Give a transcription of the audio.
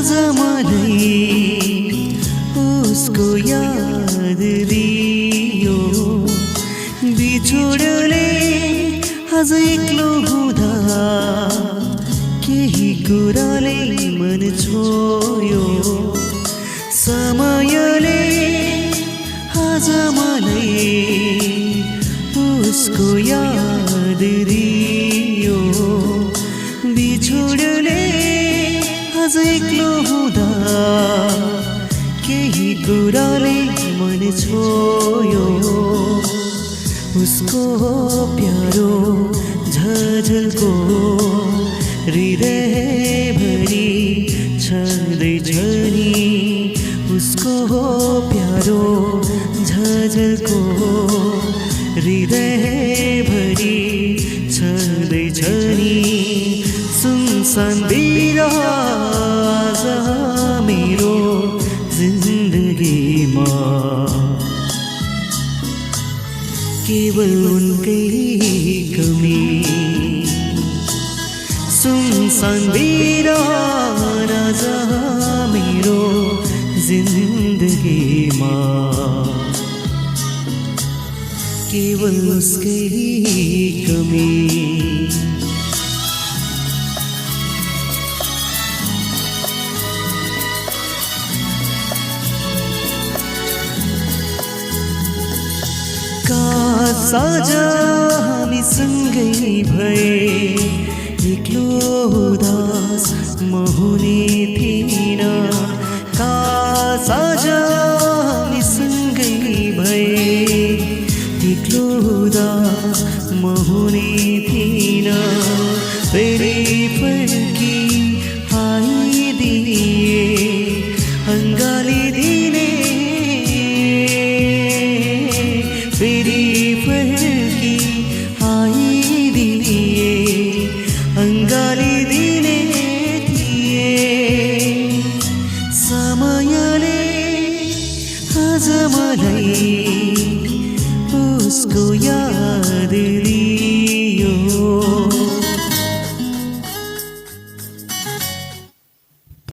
आज मलाई उसको याद दियो बिछोडले आज एक्लो हुँदा केही कुराले मन छोयो समयले आज मलाई उसको याद दियो बिछोडले आज एक्लो हुँदा केही कुराले मन छोयो उसको प्यारो झझल्को हृदयभरि छँदैछ नि उसको प्यारो झझल्को हृदयभरि छँदैछ नि सुनसान बिराज मेरो जिन्दगीमा केवल उनकै कमी सुनसान बिराज मेरो जिन्दगीमा केवल उसकै कमी काश आज हामी सँगै भए एक्लो उदास म हुने थिइन काश आज हामी सँगै भए एक्लो उदास म हुने थिइन फेरि